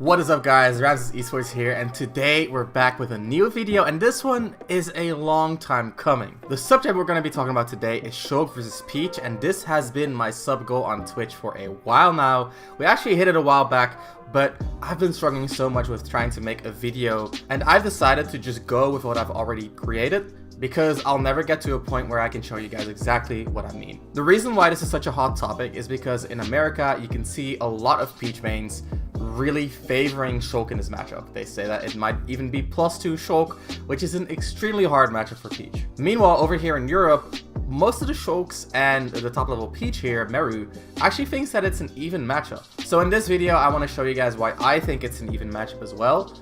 What is up, guys? Ramses Esports here, and today we're back with a new video, and this one is a long time coming. The subject we're going to be talking about today is Shulk versus Peach, and this has been my sub goal on Twitch for a while now. We actually hit it a while back, but I've been struggling so much with trying to make a video, and I've decided to just go with what I've already created, because I'll never get to a point where I can show you guys exactly what I mean. The reason why this is such a hot topic is because in America, you can see a lot of Peach mains really favoring Shulk in this matchup. They say that it might even be +2 Shulk, which is an extremely hard matchup for Peach. Meanwhile, over here in Europe, most of the Shulks and the top level Peach here, Meru, actually thinks that it's an even matchup. So in this video, I want to show you guys why I think it's an even matchup as well.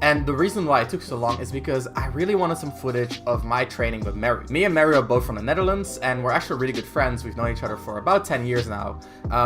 And the reason why it took so long is because I really wanted some footage of my training with Meru. Me and Meru are both from the Netherlands, and we're actually really good friends. We've known each other for about 10 years now,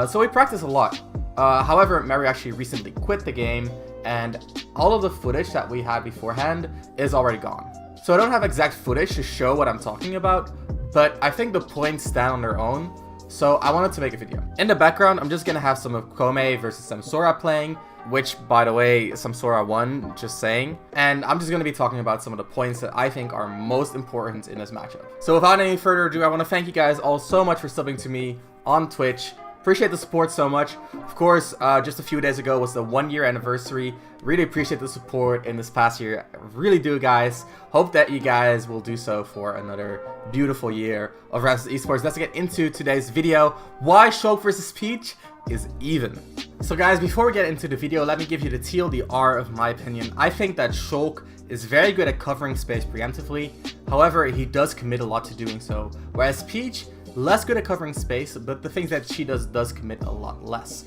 so we practice a lot. However, Meru actually recently quit the game, and all of the footage that we had beforehand is already gone. So I don't have exact footage to show what I'm talking about, but I think the points stand on their own, so I wanted to make a video. In the background, I'm just gonna have some of Kome versus Samsora playing, which, by the way, Samsora won, just saying. And I'm just going to be talking about some of the points that I think are most important in this matchup. So without any further ado, I want to thank you guys all so much for subbing to me on Twitch. Appreciate the support so much. Of course, just a few days ago was the 1-year anniversary. Really appreciate the support in this past year. I really do, guys. Hope that you guys will do so for another beautiful year of Ramses Esports. Let's get into today's video. Why Shulk versus Peach is even. So guys, before we get into the video, let me give you the TLDR of my opinion. I think that Shulk is very good at covering space preemptively. However, he does commit a lot to doing so. Whereas Peach, less good at covering space, but the things that she does commit a lot less.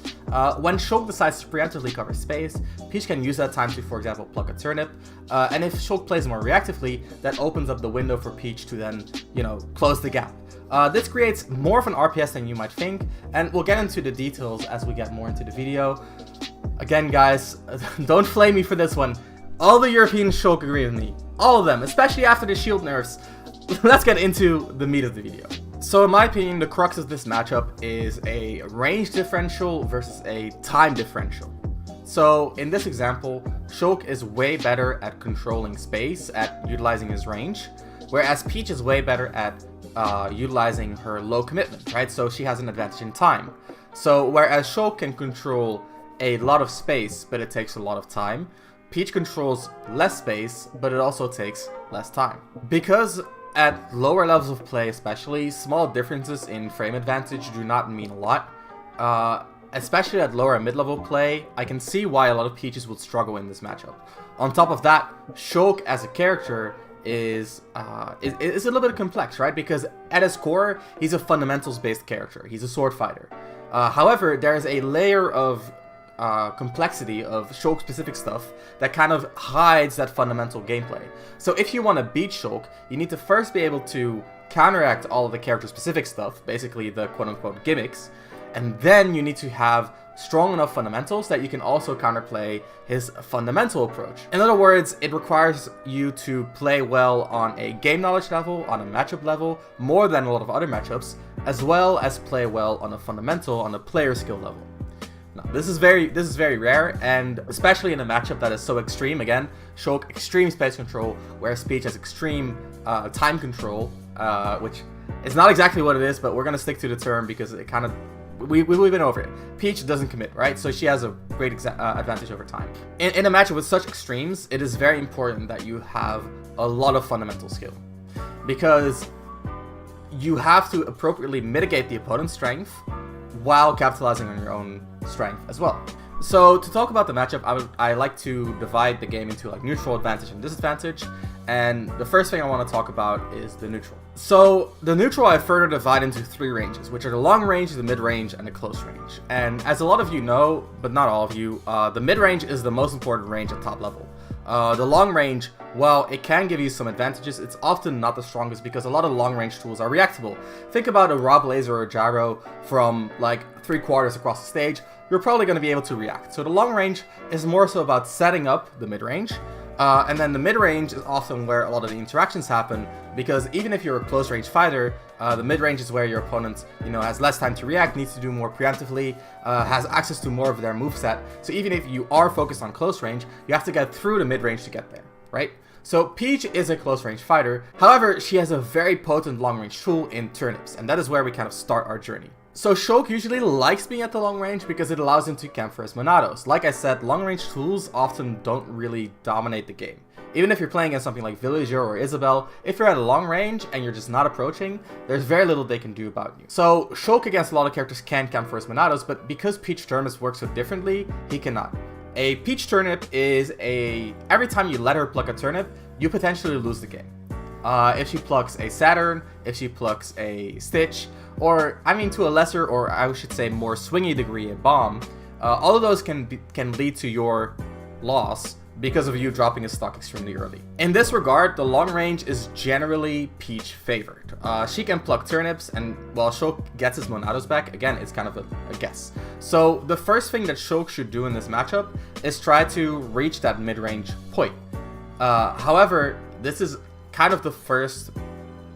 When Shulk decides to preemptively cover space, Peach can use that time to, for example, pluck a turnip. And if Shulk plays more reactively, that opens up the window for Peach to then, close the gap. This creates more of an RPS than you might think, and we'll get into the details as we get more into the video. Again, guys, don't flame me for this one. All the European Shulk agree with me. All of them, especially after the shield nerfs. Let's get into the meat of the video. So in my opinion, the crux of this matchup is a range differential versus a time differential. So in this example, Shulk is way better at controlling space, at utilizing his range, whereas Peach is way better at utilizing her low commitment, right? So she has an advantage in time. So whereas Shulk can control a lot of space, but it takes a lot of time, Peach controls less space, but it also takes less time. Because at lower levels of play especially, small differences in frame advantage do not mean a lot. Especially at lower and mid-level play, I can see why a lot of Peaches would struggle in this matchup. On top of that, Shulk as a character is a little bit complex, right? Because at his core, he's a fundamentals-based character. He's a sword fighter. However, there's a layer of complexity of Shulk-specific stuff that kind of hides that fundamental gameplay. So if you want to beat Shulk, you need to first be able to counteract all of the character-specific stuff, basically the quote-unquote gimmicks, and then you need to have strong enough fundamentals that you can also counterplay his fundamental approach. In other words, it requires you to play well on a game knowledge level, on a matchup level, more than a lot of other matchups, as well as play well on a fundamental, on a player skill level. Now, this is very rare, and especially in a matchup that is so extreme. Again, Shulk extreme space control, whereas Peach has extreme time control, which is not exactly what it is, but we're gonna stick to the term because it kind of we've been over it. Peach doesn't commit, right? So she has a great advantage over time. In a matchup with such extremes, it is very important that you have a lot of fundamental skill, because you have to appropriately mitigate the opponent's strength while capitalizing on your own strength as well. So to talk about the matchup, I like to divide the game into like neutral, advantage, and disadvantage. And the first thing I want to talk about is the neutral. So the neutral I further divide into 3 ranges, which are the long range, the mid range, and the close range. And as a lot of you know, but not all of you, the mid range is the most important range at top level. The long range, while it can give you some advantages, it's often not the strongest because a lot of long range tools are reactable. Think about a Rob Laser or a Gyro from like 3/4 across the stage. You're probably going to be able to react. So the long range is more so about setting up the mid range, And then the mid-range is often where a lot of the interactions happen, because even if you're a close-range fighter, the mid-range is where your opponent, has less time to react, needs to do more preemptively, has access to more of their moveset. So even if you are focused on close range, you have to get through the mid-range to get there, right? So Peach is a close-range fighter. However, she has a very potent long-range tool in turnips, and that is where we kind of start our journey. So Shulk usually likes being at the long range because it allows him to camp for his Monados. Like I said, long range tools often don't really dominate the game. Even if you're playing against something like Villager or Isabel, if you're at a long range and you're just not approaching, there's very little they can do about you. So Shulk against a lot of characters can camp for his Monados, but because Peach turnips work so differently, he cannot. A Peach turnip is every time you let her pluck a turnip, you potentially lose the game. If she plucks a Saturn, if she plucks a Stitch, or I mean to a lesser, or I should say more swingy degree, a bomb, all of those can lead to your loss because of you dropping a stock extremely early. In this regard, the long range is generally Peach favored. She can pluck turnips, and while Shulk gets his Monados back, again, it's kind of a guess. So the first thing that Shulk should do in this matchup is try to reach that mid-range point. However, this is kind of the first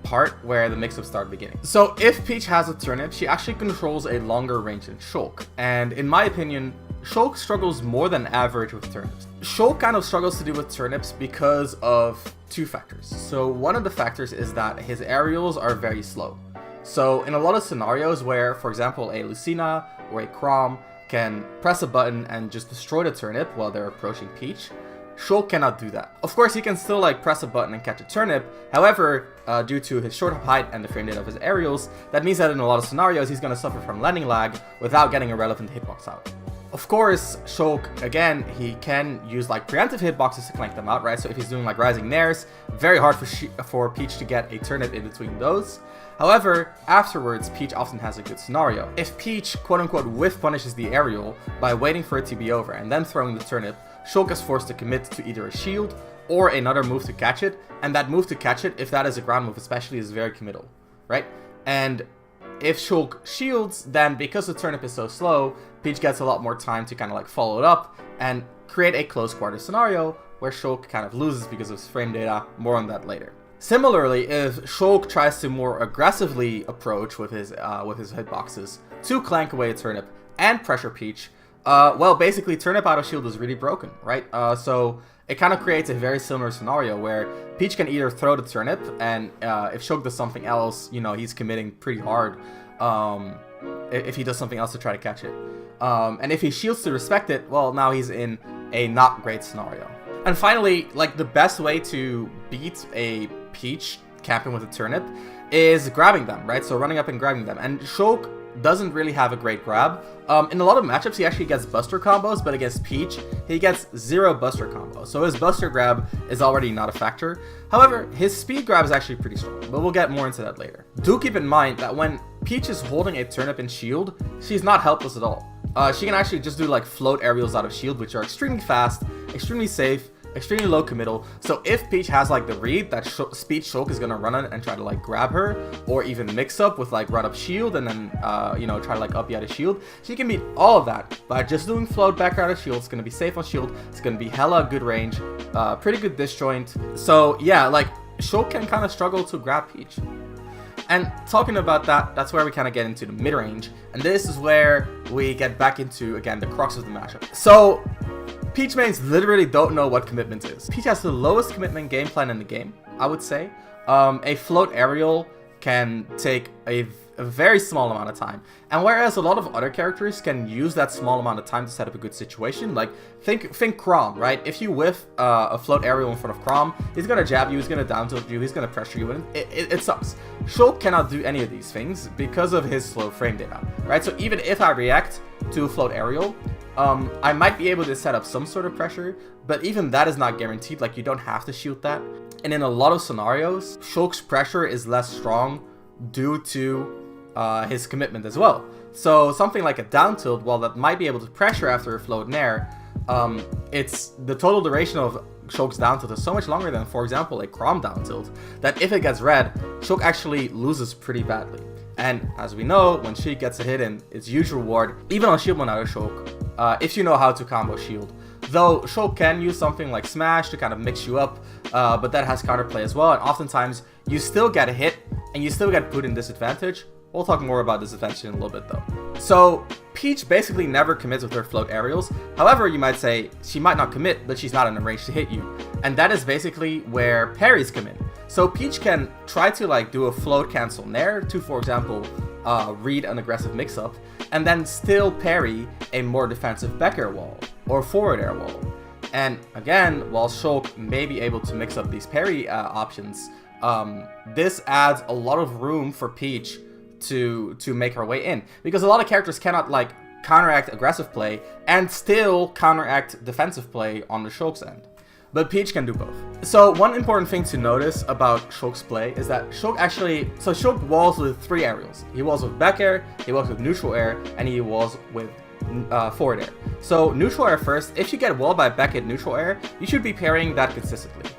part where the mix-up started beginning. So if Peach has a turnip, she actually controls a longer range than Shulk, and in my opinion, Shulk struggles more than average with turnips. Shulk kind of struggles to do with turnips because of two factors. So one of the factors is that his aerials are very slow. So in a lot of scenarios where, for example, a Lucina or a Chrom can press a button and just destroy the turnip while they're approaching Peach, Shulk cannot do that. Of course, he can still press a button and catch a turnip. However, due to his short height and the frame rate of his aerials, that means that in a lot of scenarios, he's going to suffer from landing lag without getting a relevant hitbox out. Of course, Shulk, again, he can use preemptive hitboxes to clank them out, right? So if he's doing rising nairs, very hard for Peach to get a turnip in between those. However, afterwards, Peach often has a good scenario. If Peach, quote-unquote, whiff punishes the aerial by waiting for it to be over and then throwing the turnip, Shulk is forced to commit to either a shield or another move to catch it, and that move to catch it, if that is a ground move especially, is very committal, right? And if Shulk shields, then because the turnip is so slow, Peach gets a lot more time to kind of follow it up and create a close quarter scenario where Shulk kind of loses because of his frame data. More on that later. Similarly, if Shulk tries to more aggressively approach with his hitboxes to clank away a turnip and pressure Peach, well, basically, turnip out of shield is really broken, right? So it kind of creates a very similar scenario where Peach can either throw the turnip, and if Shulk does something else, he's committing pretty hard if he does something else to try to catch it. And if he shields to respect it, well, now he's in a not great scenario. And finally, the best way to beat a Peach camping with a turnip is grabbing them, right? So running up and grabbing them. And Shulk doesn't really have a great grab. In a lot of matchups, he actually gets buster combos, but against Peach, he gets 0 buster combos. So his buster grab is already not a factor. However, his speed grab is actually pretty strong, but we'll get more into that later. Do keep in mind that when Peach is holding a turnip in shield, she's not helpless at all. She can actually just do float aerials out of shield, which are extremely fast, extremely safe, extremely low committal. So if Peach has the read that Speed Shulk is gonna run on and try to grab her, or even mix up with run up shield and then try to up out of shield, she can beat all of that by just doing float back out of shield. It's gonna be safe on shield. It's gonna be hella good range, pretty good disjoint. So yeah, Shulk can kind of struggle to grab Peach. And talking about that, that's where we kind of get into the mid-range, and this is where we get back into, again, the crux of the matchup. So Peach mains literally don't know what commitment is. Peach has the lowest commitment game plan in the game, I would say. A float aerial can take a very small amount of time, and whereas a lot of other characters can use that small amount of time to set up a good situation, think Chrom, right? If you whiff a float aerial in front of Chrom, he's gonna jab you, he's gonna down tilt you, he's gonna pressure you, and it sucks. Shulk cannot do any of these things because of his slow frame data, right? So even if I react to a float aerial, I might be able to set up some sort of pressure, but even that is not guaranteed. You don't have to shoot that. And in a lot of scenarios, Shulk's pressure is less strong due to his commitment as well. So something like a down tilt, while that might be able to pressure after a float nair, it's the total duration of Shulk's down tilt is so much longer than, for example, a Chrom down tilt, that if it gets red, Shulk actually loses pretty badly. And as we know, when she gets a hit in, its huge reward, even on shield mode out of Shulk, if you know how to combo shield, Though Shulk can use something like Smash to kind of mix you up, but that has counterplay as well, and oftentimes you still get a hit, and you still get put in disadvantage. We'll talk more about disadvantage in a little bit though. So Peach basically never commits with her float aerials. However, you might say she might not commit, but she's not in a range to hit you. And that is basically where parries come in. So Peach can try to like do a float cancel nair to, for example, read an aggressive mix-up, and then still parry a more defensive back air wall or forward air wall. And again, while Shulk may be able to mix up these parry options, this adds a lot of room for Peach to make her way in, because a lot of characters cannot like counteract aggressive play and still counteract defensive play on the Shulk's end. But Peach can do both. So one important thing to notice about Shulk's play is that Shulk walls with 3 aerials. He walls with back air, he walls with neutral air, and he walls with forward air. So neutral air first. If you get walled by back hit neutral air, you should be parrying that consistently.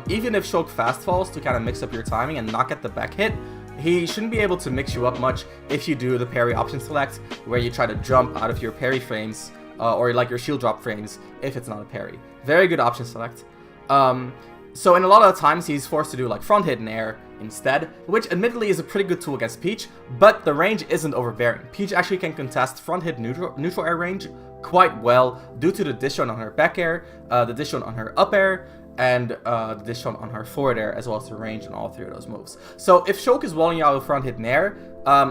Even if Shulk fast falls to kind of mix up your timing and not get the back hit, he shouldn't be able to mix you up much if you do the parry option select, where you try to jump out of your parry frames, or like your shield drop frames if it's not a parry. Very good option select. So in a lot of times he's forced to do like front hit nair instead, which admittedly is a pretty good tool against Peach, but the range isn't overbearing. Peach actually can contest front hit neutral air range quite well due to the disjount on her back air, the disjount on her up air, and the disjount on her forward air, as well as the range on all 3 of those moves. So if Shulk is walling you out with front hit nair,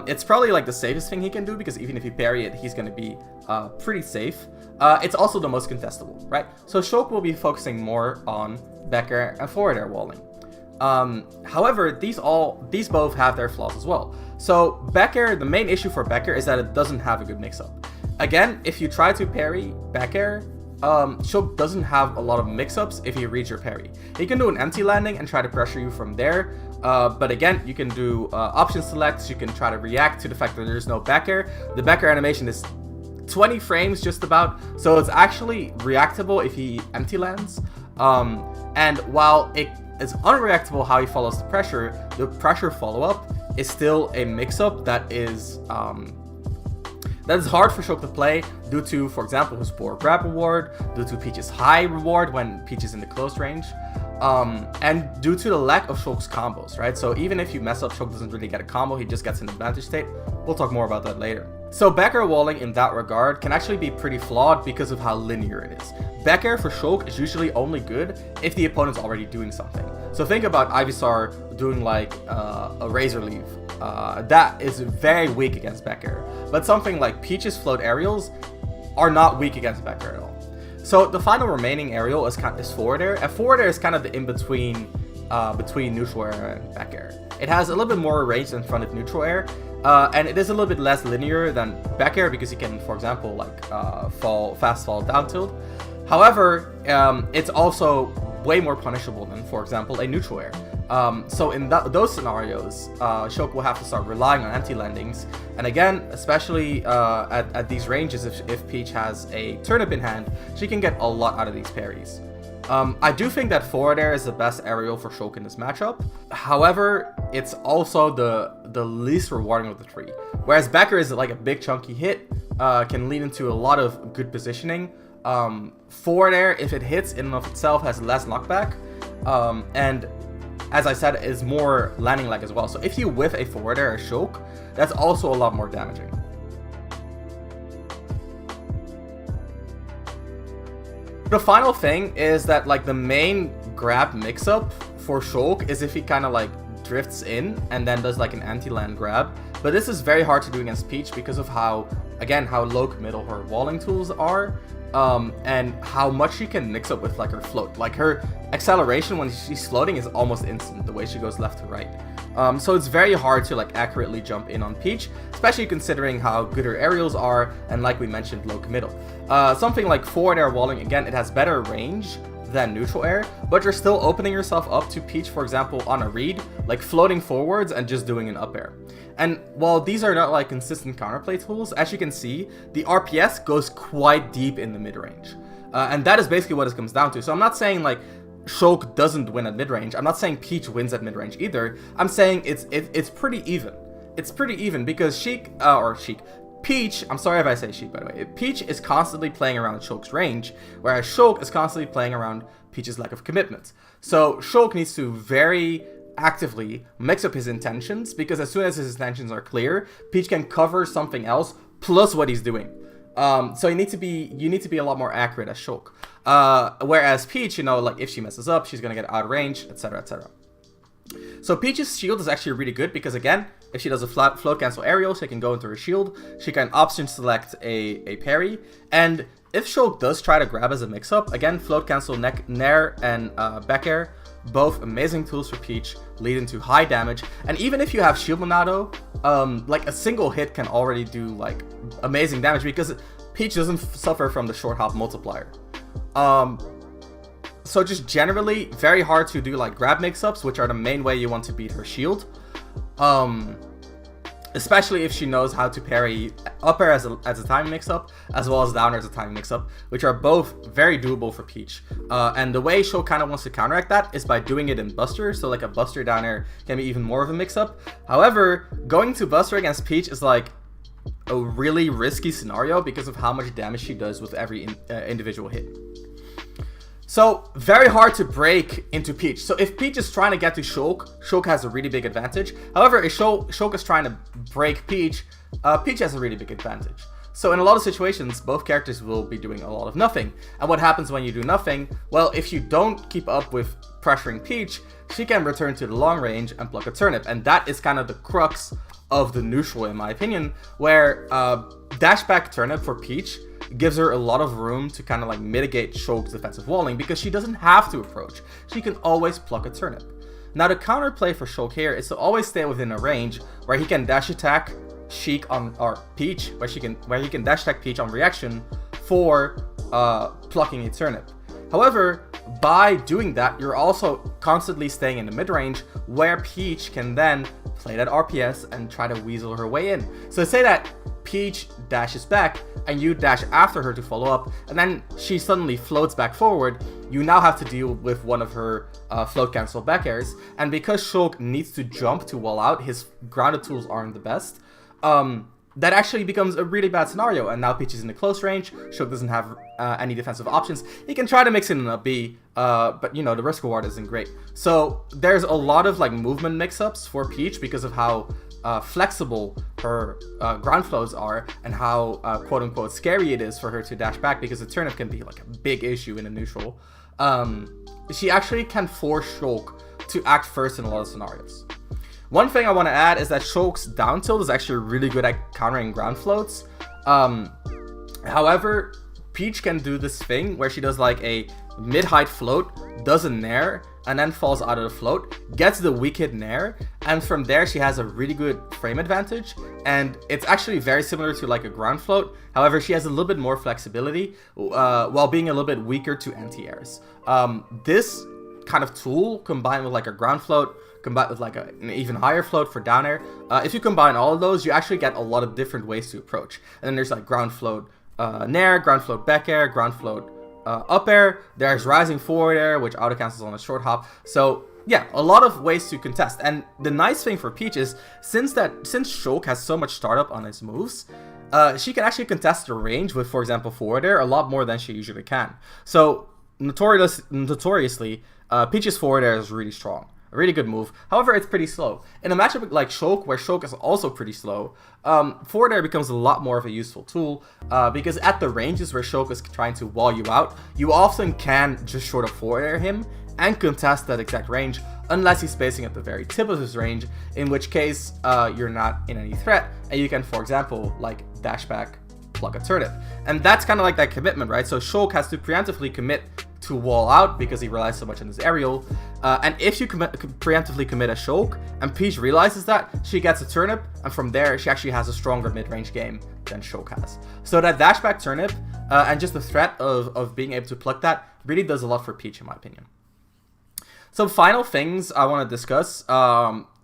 it's probably like the safest thing he can do, because even if you parry it, he's going to be pretty safe. It's also the most contestable, right? So Shulk will be focusing more on back air and forward air walling. However, these both have their flaws as well. So back air, the main issue for back air is that it doesn't have a good mix-up. Again, if you try to parry back air, Shulk doesn't have a lot of mix-ups if he reads your parry. He can do an empty landing and try to pressure you from there, but again, you can do option selects, you can try to react to the fact that there's no back air. The back air animation is 20 frames just about, so it's actually reactable if he empty lands. And while it is unreactable how he follows the pressure follow-up is still a mix-up that is hard for Shulk to play due to, for example, his poor grab reward, due to Peach's high reward when Peach is in the close range, and due to the lack of Shulk's combos, right? So even if you mess up, Shulk doesn't really get a combo, he just gets an advantage state. We'll talk more about that later. So back air walling in that regard can actually be pretty flawed because of how linear it is. Back air for Shulk is usually only good if the opponent's already doing something. So think about Ivysaur doing like a Razor Leaf. That is very weak against back air. But something like Peach's float aerials are not weak against back air at all. So the final remaining aerial is forward air, and forward air is kind of the in-between between neutral air and back air. It has a little bit more range than front of neutral air, and it is a little bit less linear than back air because you can, for example, like fast fall down tilt. However, it's also way more punishable than, for example, a neutral air. So in those scenarios, Shulk will have to start relying on empty landings, and again, especially at these ranges, if Peach has a turnip in hand, she can get a lot out of these parries. I do think that forward air is the best aerial for Shulk in this matchup. However, it's also the least rewarding of the 3. Whereas back air is like a big chunky hit, can lead into a lot of good positioning. Forward air, if it hits in and of itself, has less knockback, and as I said, is more landing lag as well. So if you whiff a forward air or Shulk, that's also a lot more damaging. The final thing is that like the main grab mix-up for Shulk is if he kind of like drifts in and then does like an anti-land grab. But this is very hard to do against Peach because of how low committal her walling tools are. And how much she can mix up with like her float. Like her acceleration when she's floating is almost instant, the way she goes left to right. So it's very hard to like accurately jump in on Peach, especially considering how good her aerials are and, like we mentioned, low committal. Something like forward air walling, again, it has better range than neutral air, but you're still opening yourself up to Peach, for example, on a read, like floating forwards and just doing an up air. And while these are not like consistent counterplay tools, as you can see, the RPS goes quite deep in the mid-range. And that is basically what it comes down to. So I'm not saying like Shulk doesn't win at mid-range. I'm not saying Peach wins at mid-range either. I'm saying it's pretty even. It's pretty even because Peach, I'm sorry if I say she by the way, Peach is constantly playing around Shulk's range, whereas Shulk is constantly playing around Peach's lack of commitment. So Shulk needs to very actively mix up his intentions, because as soon as his intentions are clear, Peach can cover something else plus what he's doing. So you need to be a lot more accurate as Shulk. Whereas Peach, you know, like if she messes up, she's gonna get out of range, etc., etc. So Peach's shield is actually really good because, again, if she does a float cancel aerial, she can go into her shield. She can option select a parry. And if Shulk does try to grab as a mix-up, again, float cancel, nair, and back air, both amazing tools for Peach, leading to high damage. And even if you have shield Monado, like a single hit can already do like amazing damage because Peach doesn't suffer from the short hop multiplier. So just generally very hard to do like grab mix-ups, which are the main way you want to beat her shield. Especially if she knows how to parry up air as a timing mix-up, as well as down air as a timing mix-up, which are both very doable for Peach. And the way Shulk kind of wants to counteract that is by doing it in Buster, so like a Buster down air can be even more of a mix-up. However, going to Buster against Peach is like a really risky scenario because of how much damage she does with every individual hit. So, very hard to break into Peach. So, if Peach is trying to get to Shulk, Shulk has a really big advantage. However, if Shulk is trying to break Peach, Peach has a really big advantage. So, in a lot of situations, both characters will be doing a lot of nothing. And what happens when you do nothing? Well, if you don't keep up with pressuring Peach, she can return to the long range and pluck a turnip. And that is kind of the crux of the neutral, in my opinion, where dash back turnip for Peach gives her a lot of room to kind of like mitigate Shulk's defensive walling because she doesn't have to approach. She can always pluck a turnip. Now the counterplay for Shulk here is to always stay within a range where he can dash attack Sheik on or Peach, where he can dash attack Peach on reaction for plucking a turnip. However, by doing that, you're also constantly staying in the mid-range where Peach can then play that RPS and try to weasel her way in. So say that Peach dashes back and you dash after her to follow up, and then she suddenly floats back forward. You now have to deal with one of her float cancel back airs, and because Shulk needs to jump to wall out, his grounded tools aren't the best. That actually becomes a really bad scenario, and now Peach is in the close range. Shulk doesn't have any defensive options. He can try to mix in a B, but you know, the risk reward isn't great. So there's a lot of like movement mix-ups for Peach because of how flexible her ground flows are and how quote-unquote scary it is for her to dash back, because the turnip can be like a big issue in a neutral. She actually can force Shulk to act first in a lot of scenarios. One thing I want to add is that Shulk's down tilt is actually really good at countering ground floats. However, Peach can do this thing where she does like a mid-height float, does a nair, and then falls out of the float, gets the weak hit nair, and from there she has a really good frame advantage, and it's actually very similar to like a ground float. However, she has a little bit more flexibility while being a little bit weaker to anti-airs. This kind of tool combined with like a ground float, combined with like an even higher float for down air, if you combine all of those, you actually get a lot of different ways to approach. And then there's like ground float nair, ground float back air, ground float up air, there's rising forward air, which auto cancels on a short hop. So yeah, a lot of ways to contest. And the nice thing for Peach is since Shulk has so much startup on his moves, she can actually contest the range with, for example, forward air a lot more than she usually can. So notoriously, Peach's forward air is really strong. A really good move. However, it's pretty slow. In a matchup like Shulk, where Shulk is also pretty slow, forward air becomes a lot more of a useful tool, because at the ranges where Shulk is trying to wall you out, you often can just short of forward air him and contest that exact range, unless he's spacing at the very tip of his range, in which case you're not in any threat, and you can, for example, like dash back, pluck a turnip. And that's kind of like that commitment, right? So Shulk has to preemptively commit to wall out because he relies so much on his aerial, and if you preemptively commit a Shulk and Peach realizes that, she gets a turnip, and from there she actually has a stronger mid-range game than Shulk has. So that dash back turnip and just the threat of being able to pluck that really does a lot for Peach, in my opinion. Some final things I want to discuss.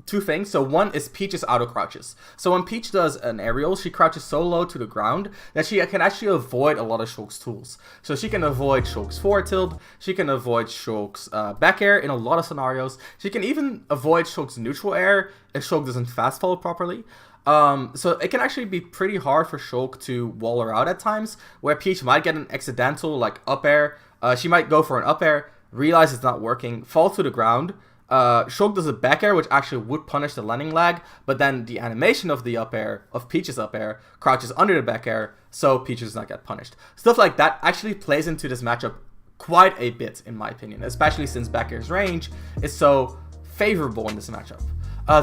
Two things. So one is Peach's auto crouches. So when Peach does an aerial, she crouches so low to the ground that she can actually avoid a lot of Shulk's tools. So she can avoid Shulk's forward tilt, she can avoid Shulk's back air in a lot of scenarios. She can even avoid Shulk's neutral air if Shulk doesn't fast follow properly. So it can actually be pretty hard for Shulk to wall her out at times, where Peach might get an accidental like up air. She might go for an up air, realize it's not working, fall to the ground. Shulk does a back air, which actually would punish the landing lag, but then the animation of the up air, of Peach's up air, crouches under the back air, so Peach does not get punished. Stuff like that actually plays into this matchup quite a bit, in my opinion, especially since back air's range is so favorable in this matchup.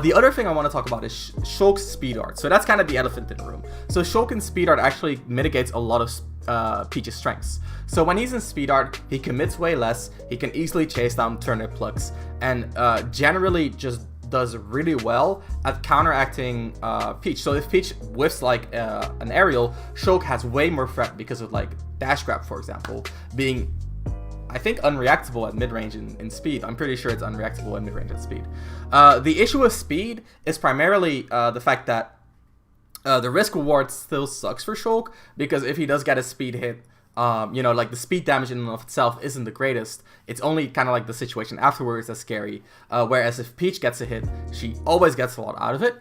The other thing I want to talk about is Shulk's speed art. So that's kind of the elephant in the room. So Shulk's speed art actually mitigates a lot of Peach's strengths. So when he's in speed art, he commits way less, he can easily chase down turnip plucks, and generally just does really well at counteracting Peach. So if Peach whiffs like an aerial, Shulk has way more threat because of like dash grab, for example, being I think unreactable at mid-range in speed. I'm pretty sure it's unreactable at mid-range at speed. The issue with speed is primarily the fact that the risk reward still sucks for Shulk, because if he does get a speed hit, you know, like the speed damage in and of itself isn't the greatest. It's only kind of like the situation afterwards that's scary. Whereas if Peach gets a hit, she always gets a lot out of it.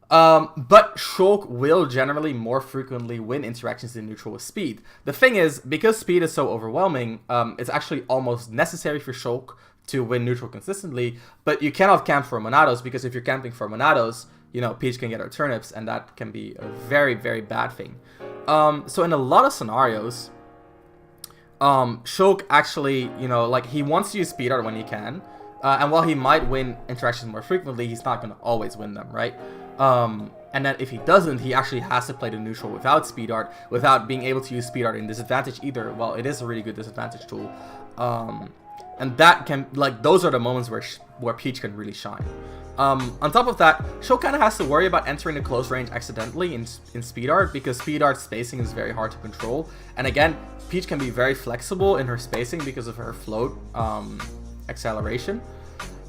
But Shulk will generally more frequently win interactions in neutral with speed. The thing is, because speed is so overwhelming, it's actually almost necessary for Shulk to win neutral consistently, but you cannot camp for Monados, because if you're camping for Monados, you know, Peach can get her turnips, and that can be a very, very bad thing. So in a lot of scenarios, Shulk actually, you know, like, he wants to use speed art when he can, and while he might win interactions more frequently, he's not going to always win them, right? And then if he doesn't, he actually has to play the neutral without speed art, without being able to use speed art in disadvantage either. Well, it is a really good disadvantage tool. And that can, like, those are the moments where Peach can really shine. On top of that, Shulk kind of has to worry about entering the close range accidentally in speed art, because speed art spacing is very hard to control. And again, Peach can be very flexible in her spacing because of her float acceleration.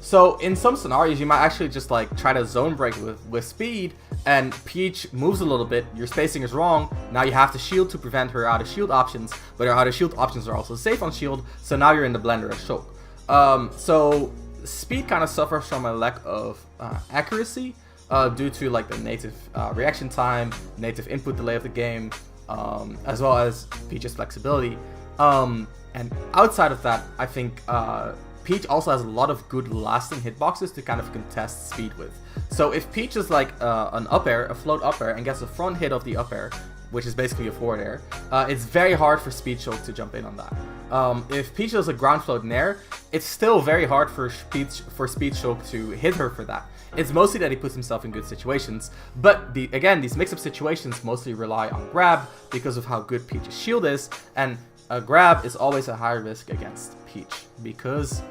So in some scenarios, you might actually just like try to zone break with speed, and Peach moves a little bit, your spacing is wrong, now you have to shield to prevent her out of shield options, but her out of shield options are also safe on shield, so now you're in the blender as Shulk. So speed kind of suffers from a lack of accuracy due to like the native reaction time, native input delay of the game, as well as Peach's flexibility. And outside of that, I think Peach also has a lot of good lasting hitboxes to kind of contest speed with. So if Peach is like an up air, a float up air, and gets a front hit of the up air, which is basically a forward air, it's very hard for Speed Shulk to jump in on that. If Peach does a ground float in air, it's still very hard for Speed Shulk to hit her for that. It's mostly that he puts himself in good situations, but again, these mix-up situations mostly rely on grab because of how good Peach's shield is, and a grab is always a high risk against Peach because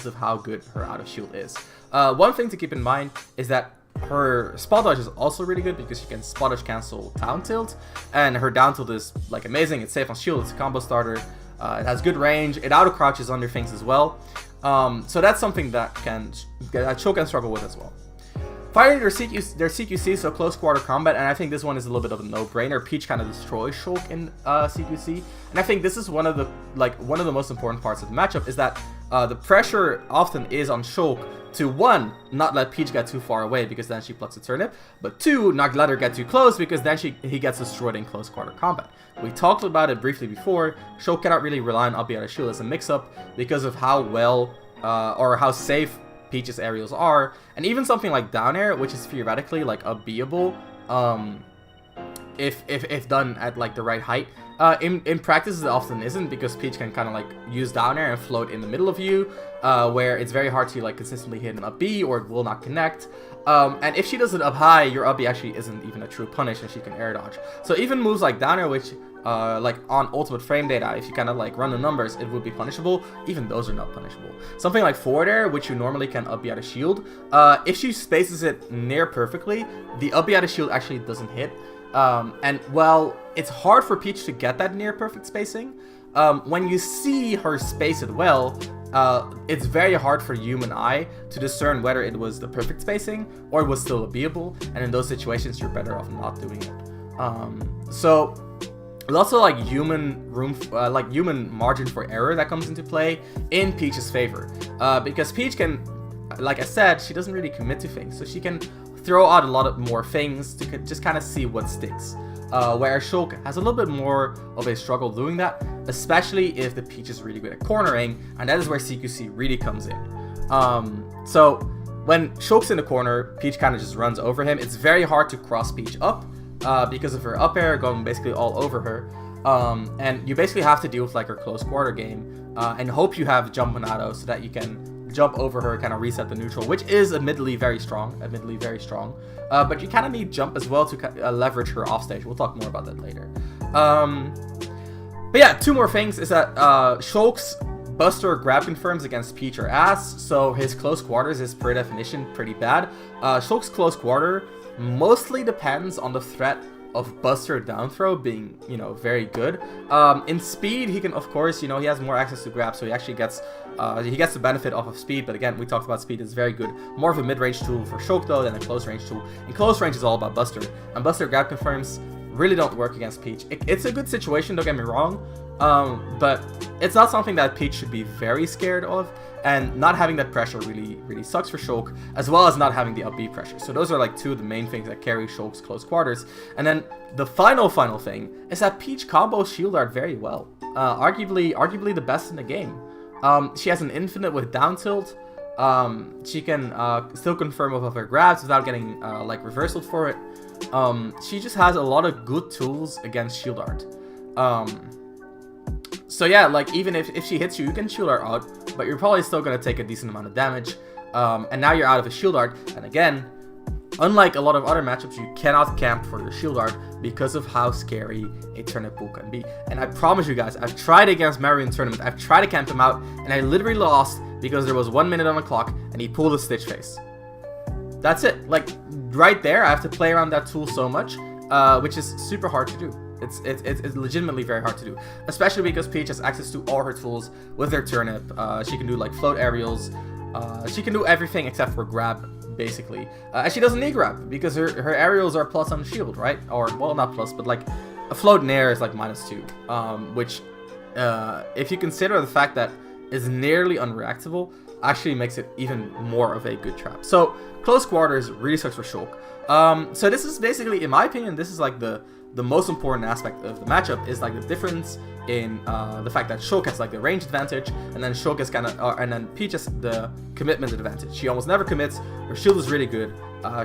of how good her out of shield is. One thing to keep in mind is that her spot dodge is also really good because she can spot dodge cancel down tilt, and her down tilt is like amazing. It's safe on shield, it's a combo starter, it has good range, it auto crouches under things as well. So that's something that Shulk can struggle with as well. Fighting their CQC, so close quarter combat, and I think this one is a little bit of a no-brainer. Peach kind of destroys Shulk in CQC, and I think this is one of the most important parts of the matchup, is that the pressure often is on Shulk to, one, not let Peach get too far away because then she plucks a turnip, but two, not let her get too close because then he gets destroyed in close quarter combat. We talked about it briefly before. Shulk cannot really rely on up out of shield as a mix-up because of how well or how safe Peach's aerials are, and even something like down air, which is theoretically like up-beable, if done at like the right height. In practice it often isn't, because Peach can kind of like use down air and float in the middle of you, where it's very hard to like consistently hit an up B, or it will not connect. And if she does it up high, your up B actually isn't even a true punish, and she can air dodge. So even moves like down air, which like on ultimate frame data, if you kind of like run the numbers, it would be punishable. Even those are not punishable. Something like forward air, which you normally can up B out of shield, if she spaces it near perfectly, the up B out of shield actually doesn't hit. And well, it's hard for Peach to get that near perfect spacing. When you see her space it well, it's very hard for human eye to discern whether it was the perfect spacing or it was still beatable, and in those situations you're better off not doing it. So there's also like human margin for error that comes into play in Peach's favor, because Peach can, like I said, she doesn't really commit to things, so she can throw out a lot of more things to just kind of see what sticks. Where Shulk has a little bit more of a struggle doing that, especially if the Peach is really good at cornering, and that is where CQC really comes in. So when Shulk's in the corner, Peach kind of just runs over him. It's very hard to cross Peach up because of her up air going basically all over her. And you basically have to deal with like her close quarter game and hope you have jump Monado so that you can jump over her, kind of reset the neutral, which is admittedly very strong. But you kind of need jump as well to leverage her offstage. We'll talk more about that later. But yeah, two more things is that Shulk's Buster grab confirms against Peach or Ass, so his close quarters is per definition pretty bad. Shulk's close quarter mostly depends on the threat of Buster down throw being, you know, very good. In speed, he can, of course, you know, he has more access to grab, so he actually gets the benefit off of speed. But again, we talked about speed is very good. More of a mid-range tool for Shulk though than a close-range tool. In close range is all about Buster, and Buster grab confirms really don't work against Peach. It's a good situation, don't get me wrong, but it's not something that Peach should be very scared of. And not having that pressure really sucks for Shulk, as well as not having the up B pressure. So those are like two of the main things that carry Shulk's close quarters. And then the final thing is that Peach combos shield art very well. Arguably the best in the game. She has an infinite with down tilt. She can still confirm off of her grabs without getting like reversaled for it. She just has a lot of good tools against shield art. So yeah, like even if she hits you, you can shield art out, but you're probably still going to take a decent amount of damage. And now you're out of a shield art. And again, unlike a lot of other matchups, you cannot camp for your shield art because of how scary a turnip pool can be. And I promise you guys, I've tried against Mario in tournament. I've tried to camp him out, and I literally lost because there was 1 minute on the clock and he pulled a Stitch Face. That's it. Like right there, I have to play around that tool so much, which is super hard to do. It's legitimately very hard to do, especially because Peach has access to all her tools with her turnip. She can do like float aerials. She can do everything except for grab, basically. And she doesn't need grab because her aerials are plus on shield, right? Or, well, not plus, but like a float in air is like -2, which if you consider the fact that is nearly unreactable, actually makes it even more of a good trap. So close quarters really sucks for Shulk. So this is basically, in my opinion, this is like the most important aspect of the matchup is like the difference in the fact that Shulk has like the range advantage, and then Shulk is kind of, and then Peach has the commitment advantage. She almost never commits. Her shield is really good.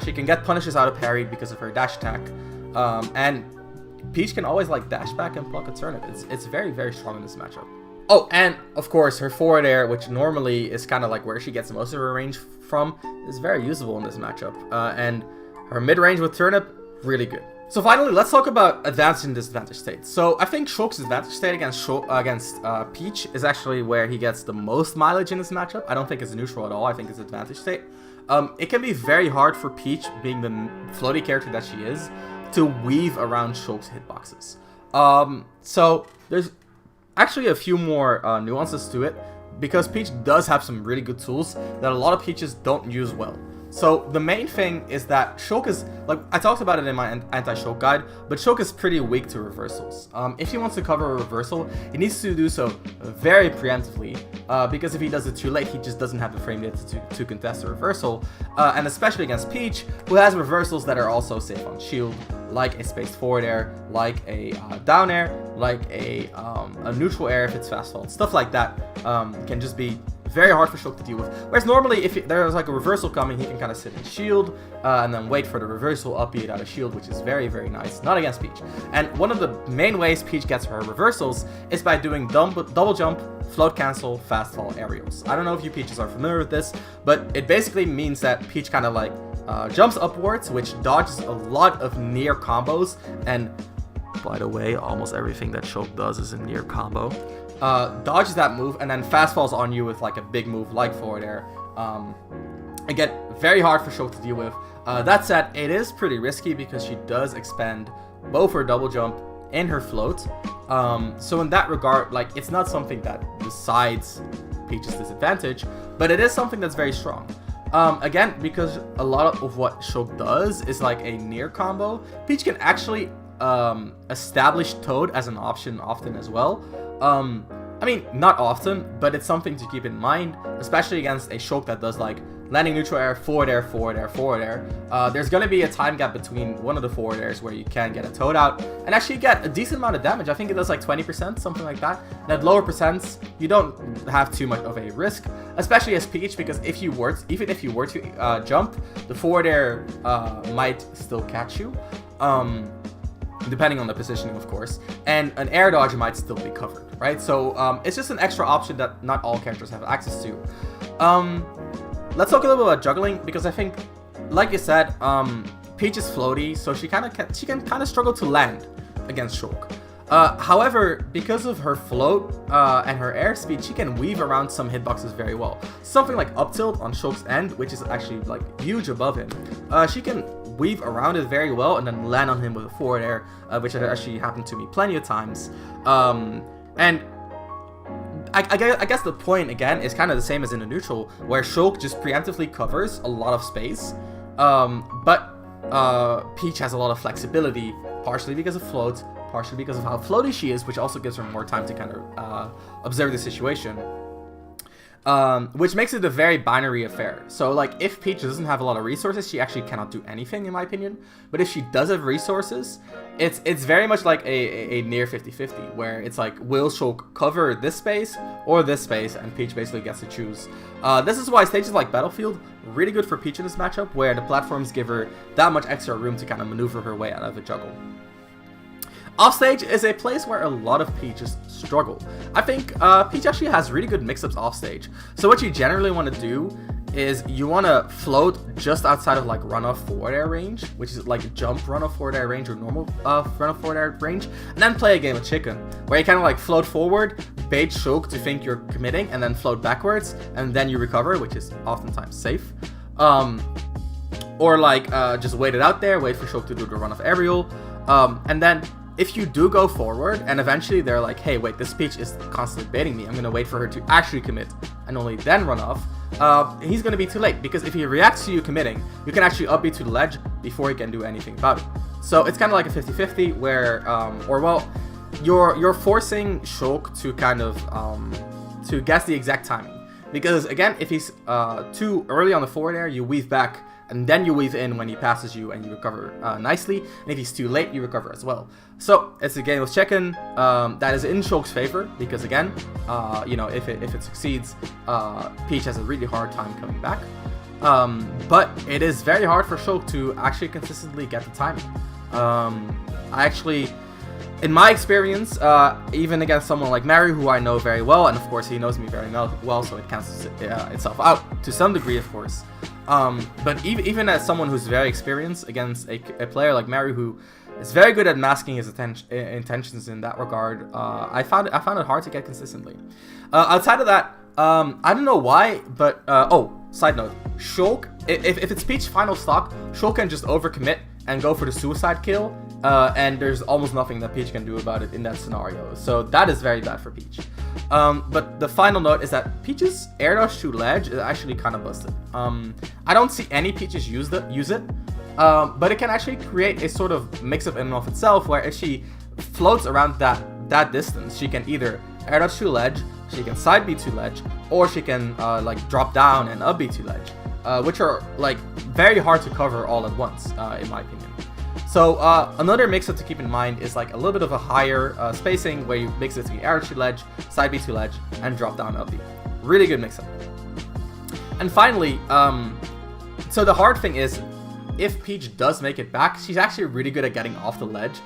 She can get punishes out of parry because of her dash attack, and Peach can always like dash back and pluck a turnip. It's very strong in this matchup. Oh, and of course her forward air, which normally is kind of like where she gets most of her range from, is very usable in this matchup. And her mid range with turnip, really good. So finally, let's talk about advantage and disadvantage states. So I think Shulk's advantage state against Peach is actually where he gets the most mileage in this matchup. I don't think it's neutral at all. I think it's advantage state. It can be very hard for Peach, being the floaty character that she is, to weave around Shulk's hitboxes. So there's actually a few more nuances to it, because Peach does have some really good tools that a lot of Peaches don't use well. So the main thing is that Shulk is, like I talked about it in my anti-Shulk guide, but Shulk is pretty weak to reversals. If he wants to cover a reversal, he needs to do so very preemptively, because if he does it too late, he just doesn't have the frame data to contest the reversal, and especially against Peach, who has reversals that are also safe on shield, like a spaced forward air, like a down air, like a neutral air if it's fast fault. Stuff like that can just be very hard for Shulk to deal with. Whereas normally, if there's like a reversal coming, he can kind of sit in shield and then wait for the reversal, up it out of shield, which is very nice. Not against Peach. And one of the main ways Peach gets her reversals is by doing double jump, float cancel, fast fall aerials. I don't know if you Peaches are familiar with this, but it basically means that Peach kind of like jumps upwards, which dodges a lot of near combos. And by the way, almost everything that Shulk does is a near combo. Dodges that move and then fast falls on you with like a big move like forward air. Again, very hard for Shulk to deal with. That said, it is pretty risky because she does expend both her double jump and her float. So in that regard, like, it's not something that decides Peach's disadvantage, but it is something that's very strong. Again, because a lot of what Shulk does is like a near combo, Peach can actually establish Toad as an option often as well. I mean, not often, but it's something to keep in mind, especially against a Shulk that does like landing neutral air, forward air, forward air, forward air. There's going to be a time gap between one of the forward airs where you can get a toad out and actually get a decent amount of damage. I think it does like 20%, something like that. And at lower percents, you don't have too much of a risk, especially as Peach, because even if you were to jump, the forward air might still catch you. Depending on the positioning, of course, and an air dodge might still be covered, right? So it's just an extra option that not all characters have access to. Let's talk a little bit about juggling, because I think, like you said, Peach is floaty, so she can kind of struggle to land against Shulk. However, because of her float and her airspeed, she can weave around some hitboxes very well. Something like up tilt on Shulk's end, which is actually like huge above him. She can weave around it very well and then land on him with a forward air, which has actually happened to me plenty of times. And I guess the point again is kind of the same as in a neutral, where Shulk just preemptively covers a lot of space, but Peach has a lot of flexibility, partially because of float, partially because of how floaty she is, which also gives her more time to kind of observe the situation, which makes it a very binary affair. So like, if Peach doesn't have a lot of resources, she actually cannot do anything, in my opinion. But if she does have resources, it's very much like a near 50-50, where it's like, will Shulk cover this space or this space, and Peach basically gets to choose. This is why stages like Battlefield really good for Peach in this matchup, where the platforms give her that much extra room to kind of maneuver her way out of a juggle. Offstage is a place where a lot of Peaches struggle. I think Peach actually has really good mix-ups offstage. So what you generally want to do is you want to float just outside of like runoff forward air range, which is like jump runoff forward air range or normal runoff forward air range, and then play a game of chicken, where you kind of like float forward, bait Shulk to think you're committing, and then float backwards, and then you recover, which is oftentimes safe. Or like just wait it out there, wait for Shulk to do the runoff aerial, and then if you do go forward and eventually they're like, hey, wait, this Peach is constantly baiting me, I'm going to wait for her to actually commit and only then run off, he's going to be too late, because if he reacts to you committing, you can actually up B to the ledge before he can do anything about it. So it's kind of like a 50-50 where, you're forcing Shulk to kind of, to guess the exact timing. Because again, if he's too early on the forward air, you weave back, and then you weave in when he passes you and you recover nicely. And if he's too late, you recover as well. So it's a game of chicken that is in Shulk's favor, because again, if it succeeds, Peach has a really hard time coming back. But it is very hard for Shulk to actually consistently get the timing. In my experience, even against someone like Mary, who I know very well, and of course he knows me very well, so it cancels itself out to some degree, of course. But even as someone who's very experienced against a player like Mary, who is very good at masking his intentions in that regard, I found it hard to get consistently. Outside of that, I don't know why, but side note, Shulk, if it's Peach's final stock, Shulk can just overcommit and go for the suicide kill, and there's almost nothing that Peach can do about it in that scenario. So that is very bad for Peach. But the final note is that Peach's air dodge to ledge is actually kind of busted. I don't see any Peaches use it, but it can actually create a sort of mix-up in and of itself, where if she floats around that distance, she can either air dodge to ledge, she can side B to ledge, or she can like drop down and up B to ledge, which are like very hard to cover all at once, in my opinion. So another mix-up to keep in mind is like a little bit of a higher spacing, where you mix it to air to ledge, side B to ledge, and drop down up B. Really good mix-up. And finally, so the hard thing is, if Peach does make it back, she's actually really good at getting off the ledge.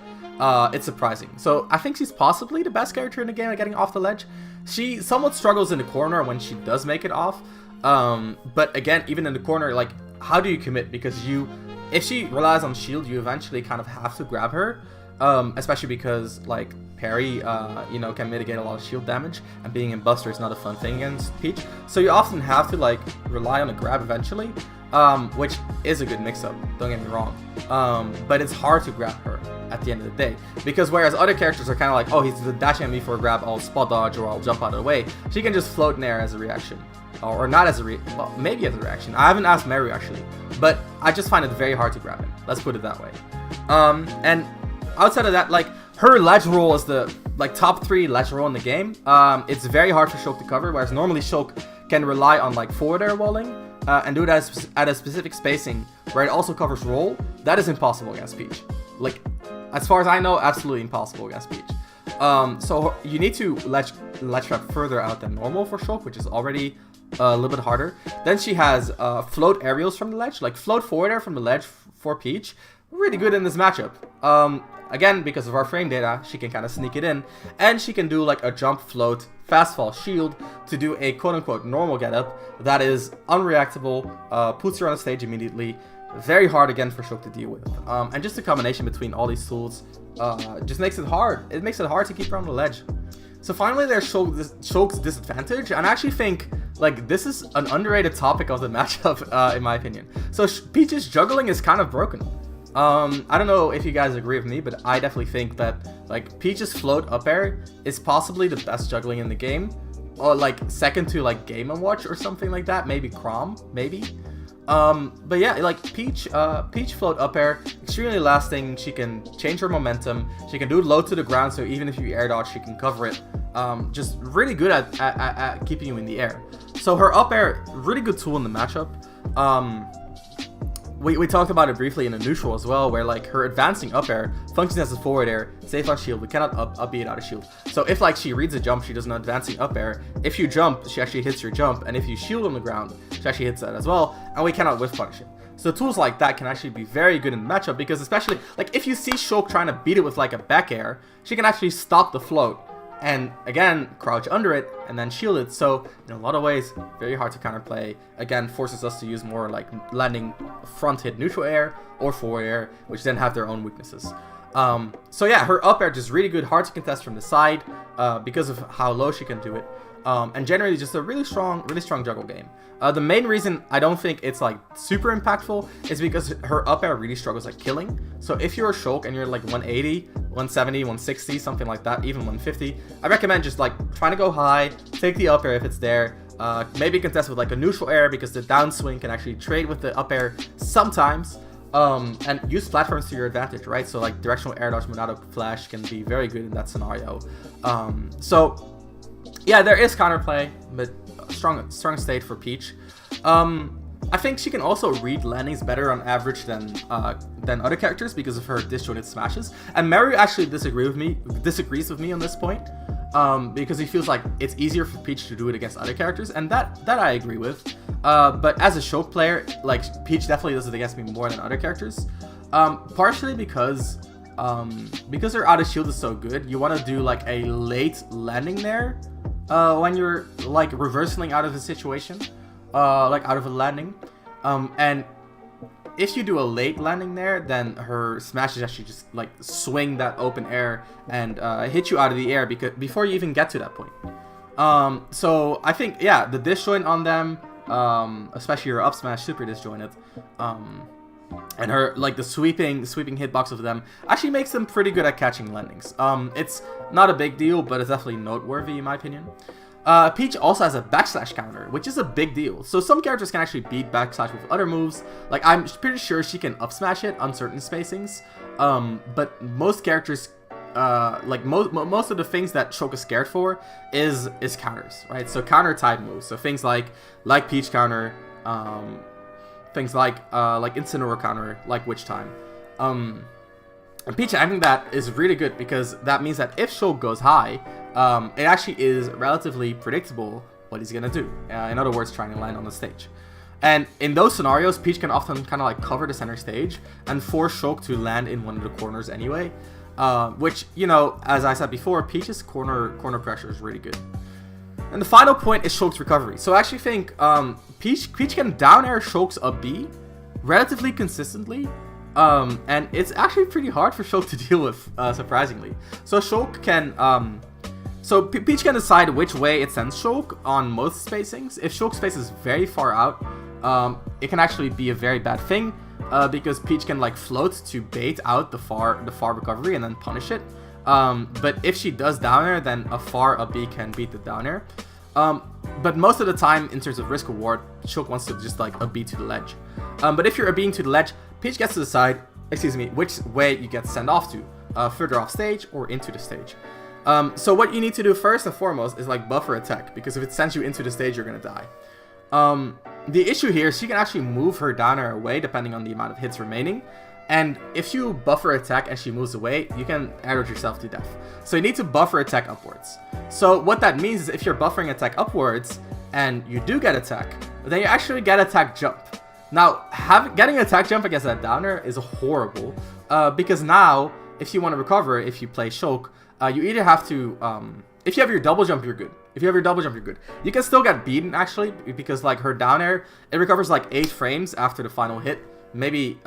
It's surprising. So I think she's possibly the best character in the game at getting off the ledge. She somewhat struggles in the corner when she does make it off. But again, even in the corner, like, how do you commit? Because if she relies on shield, you eventually kind of have to grab her, especially because like parry, can mitigate a lot of shield damage, and being in Buster is not a fun thing against Peach. So you often have to like rely on a grab eventually, which is a good mix-up. Don't get me wrong, but it's hard to grab her at the end of the day, because whereas other characters are kind of like, oh, he's dashing at me for a grab, I'll spot dodge or I'll jump out of the way. She can just float in air as a reaction. Or not as well, maybe as a reaction. I haven't asked Mary actually, but I just find it very hard to grab him. Let's put it that way. And outside of that, like, her ledge roll is the like top 3 ledge roll in the game. It's very hard for Shulk to cover, whereas normally Shulk can rely on like forward air walling and do it at a specific spacing where it also covers roll. That is impossible against Peach. Like, as far as I know, absolutely impossible against Peach. So you need to ledge trap further out than normal for Shulk, which is already a little bit harder. Then she has float aerials from the ledge, like float forward air from the ledge for Peach. Really good in this matchup. Again, because of our frame data, she can kind of sneak it in, and she can do like a jump, float, fast fall, shield to do a quote-unquote normal getup that is unreactable, puts her on the stage immediately. Very hard again for Shulk to deal with. And just the combination between all these tools just makes it hard. It makes it hard to keep her on the ledge. So finally there's Shulk's disadvantage, and I actually think like this is an underrated topic of the matchup in my opinion. So Peach's juggling is kind of broken. I don't know if you guys agree with me, but I definitely think that like Peach's float up air is possibly the best juggling in the game, or like second to like Game & Watch or something like that, maybe Chrom, maybe. But yeah, like Peach float up air, extremely lasting. She can change her momentum. She can do it low to the ground, so even if you air dodge, she can cover it. Just really good at keeping you in the air. So her up air, really good tool in the matchup. We talked about it briefly in a neutral as well, where like her advancing up air functions as a forward air, safe on shield. We cannot up B it out of shield. So if like she reads a jump, she does an advancing up air. If you jump, she actually hits your jump, and if you shield on the ground, she actually hits that as well, and we cannot whiff punish it. So tools like that can actually be very good in the matchup, because especially like if you see Shulk trying to beat it with like a back air, she can actually stop the float and again crouch under it and then shield it. So in a lot of ways, very hard to counterplay. Again, forces us to use more like landing front hit neutral air or forward air, which then have their own weaknesses. So yeah, her up air just really good, hard to contest from the side because of how low she can do it. And generally just a really strong juggle game. The main reason I don't think it's like super impactful is because her up air really struggles at killing. So if you're a Shulk and you're like 180, 170, 160, something like that, even 150, I recommend just like trying to go high, take the up air if it's there, maybe contest with like a neutral air because the downswing can actually trade with the up air sometimes. And use platforms to your advantage, right? So like directional air dodge Monado flash can be very good in that scenario. So yeah, there is counterplay, but strong state for Peach. I think she can also read landings better on average than other characters because of her disjointed smashes. And Mario actually disagrees with me on this point, because he feels like it's easier for Peach to do it against other characters, and that I agree with. But as a Shulk player, like Peach definitely does it against me more than other characters. Partially because her out of shield is so good, you want to do like a late landing there when you're like reversing out of a situation, like out of a landing. And if you do a late landing there, then her smashes actually just like swing that open air and hit you out of the air before you even get to that point. So I think, yeah, the disjoint on them, especially her up smash, super disjointed, and her like the sweeping hitbox of them actually makes them pretty good at catching landings. It's not a big deal, but it's definitely noteworthy in my opinion. Peach also has a backslash counter, which is a big deal. So some characters can actually beat backslash with other moves. Like I'm pretty sure she can up smash it on certain spacings, but most characters, like most of the things that Shulk is scared for is counters, right? So counter type moves. So things like Peach counter, things like Incineroar counter, like Witch Time. And Peach, I think that is really good because that means that if Shulk goes high, it actually is relatively predictable what he's gonna do. In other words, trying to land on the stage. And in those scenarios, Peach can often kind of like cover the center stage and force Shulk to land in one of the corners anyway. Which, you know, as I said before, Peach's corner pressure is really good. And the final point is Shulk's recovery. So I actually think Peach can down air Shulk's up B relatively consistently. And it's actually pretty hard for Shulk to deal with, surprisingly. So Shulk can, Peach can decide which way it sends Shulk on most spacings. If Shulk space is very far out, it can actually be a very bad thing, because Peach can like float to bait out the far recovery and then punish it. But if she does down air, then a far up B can beat the down air. But most of the time, in terms of risk reward, Shulk wants to just like a B to the ledge. But if you're a B to the ledge, Peach gets to decide, which way you get sent off to, further off stage or into the stage. So what you need to do first and foremost is like buffer attack, because if it sends you into the stage, you're gonna die. The issue here is she can actually move her down or away depending on the amount of hits remaining. And if you buffer attack and she moves away, you can air dodge yourself to death. So you need to buffer attack upwards. So what that means is if you're buffering attack upwards and you do get attack, then you actually get attack jump. Now, getting attack jump against that downer is horrible, because now if you want to recover, if you play Shulk, you either have to, if you have your double jump, you're good. If you have your double jump, you're good. You can still get beaten, actually, because, like, her down air, it recovers, like, 8 frames after the final hit. Maybe,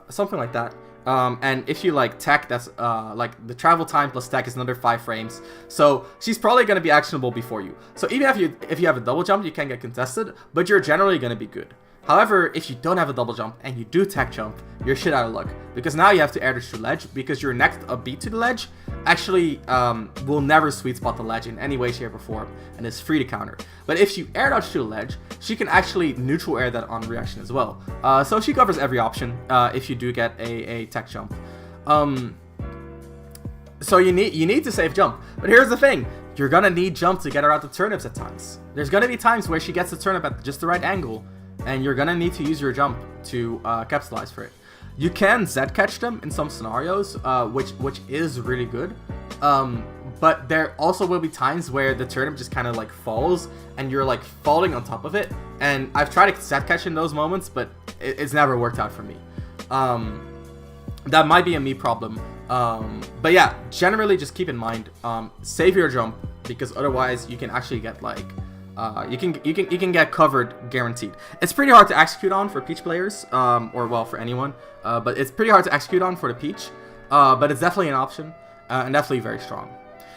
something like that. And if you, like, tech, that's, like, the travel time plus tech is another 5 frames. So, she's probably going to be actionable before you. So, even if you have a double jump, you can get contested, but you're generally going to be good. However, if you don't have a double jump and you do tech jump, you're shit out of luck. Because now you have to air dodge to the ledge, because your next beat to the ledge actually will never sweet spot the ledge in any way, shape, or form, and is free to counter. But if you air dodge to the ledge, she can actually neutral air that on reaction as well. So she covers every option if you do get a tech jump. So you need to save jump. But here's the thing. You're gonna need jump to get her out the turnips at times. There's gonna be times where she gets the turnip at just the right angle, and you're gonna need to use your jump to capitalize for it. You can Z catch them in some scenarios, which is really good. But there also will be times where the turnip just kind of like falls, and you're like falling on top of it. And I've tried to Z catch in those moments, but it's never worked out for me. That might be a me problem. But yeah, generally just keep in mind, save your jump, because otherwise you can actually get like. You can get covered guaranteed. It's pretty hard to execute on for Peach players, or well for anyone, but it's pretty hard to execute on for the Peach, but it's definitely an option, and definitely very strong.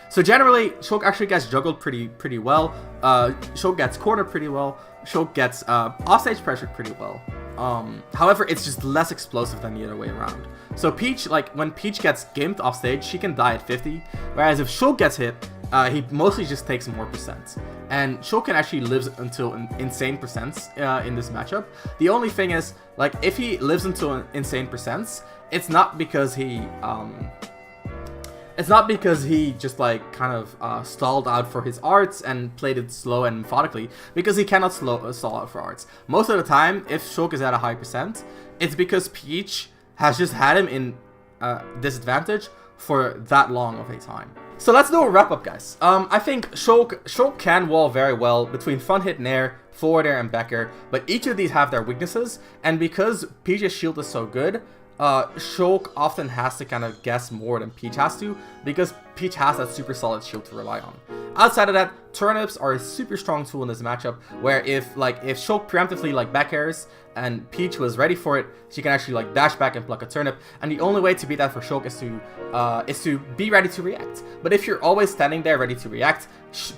So generally, Shulk actually gets juggled pretty well. Shulk gets cornered pretty well. Shulk gets offstage pressured pretty well. However, it's just less explosive than the other way around. So Peach, like when Peach gets gimped offstage, she can die at 50, whereas if Shulk gets hit, he mostly just takes more percents. And Shulk actually lives until insane percents in this matchup. The only thing is, like, if he lives until insane percents, it's not because he just like kind of stalled out for his arts and played it slow and methodically, because he cannot stall out for arts. Most of the time, if Shulk is at a high percent, it's because Peach has just had him in disadvantage for that long of a time. So let's do a wrap up, guys. I think Shulk can wall very well between front hit nair, forward air, and back air, but each of these have their weaknesses, and because Peach's shield is so good, Shulk often has to kind of guess more than Peach has to, because Peach has that super solid shield to rely on. Outside of that, turnips are a super strong tool in this matchup, where if Shulk preemptively like back airs and Peach was ready for it, she can actually like dash back and pluck a turnip, and the only way to beat that for Shulk is to be ready to react. But if you're always standing there ready to react,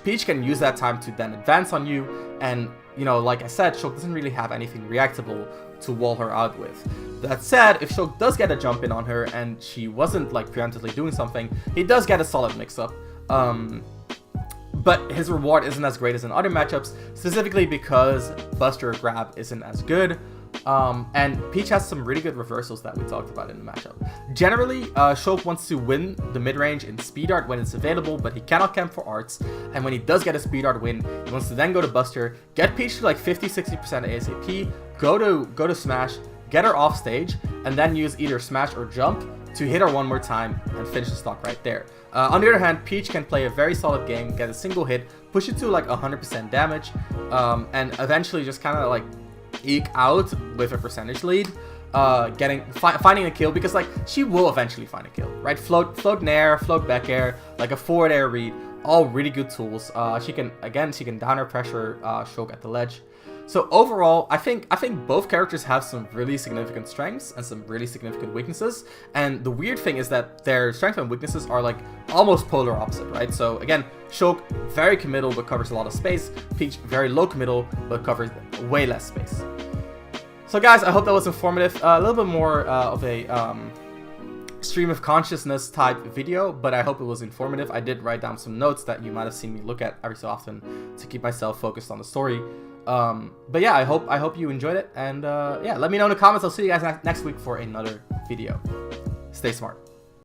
Peach can use that time to then advance on you, and you know, like I said, Shulk doesn't really have anything reactable to wall her out with. That said, if Shulk does get a jump in on her and she wasn't like preemptively doing something, he does get a solid mix-up. But his reward isn't as great as in other matchups, specifically because Buster Grab isn't as good. And Peach has some really good reversals that we talked about in the matchup. Generally, Shulk wants to win the mid-range in speed art when it's available, but he cannot camp for arts. And when he does get a speed art win, he wants to then go to Buster, get Peach to like 50-60% ASAP, go to Smash, get her off stage, and then use either Smash or Jump to hit her one more time and finish the stock right there. On the other hand, Peach can play a very solid game, get a single hit, push it to like 100% damage, and eventually just kind of like eke out with a percentage lead, finding a kill, because like she will eventually find a kill, right? Float nair, float back air, like a forward air read, all really good tools. She can down air pressure Shulk at the ledge. So overall, I think both characters have some really significant strengths and some really significant weaknesses. And the weird thing is that their strengths and weaknesses are like almost polar opposite, right? So again, Shulk very committal but covers a lot of space. Peach very low committal but covers way less space. So guys, I hope that was informative. A little bit more of a stream of consciousness type video, but I hope it was informative. I did write down some notes that you might have seen me look at every so often to keep myself focused on the story. But yeah, I hope you enjoyed it, and yeah, let me know in the comments. I'll see you guys next week for another video. Stay smart.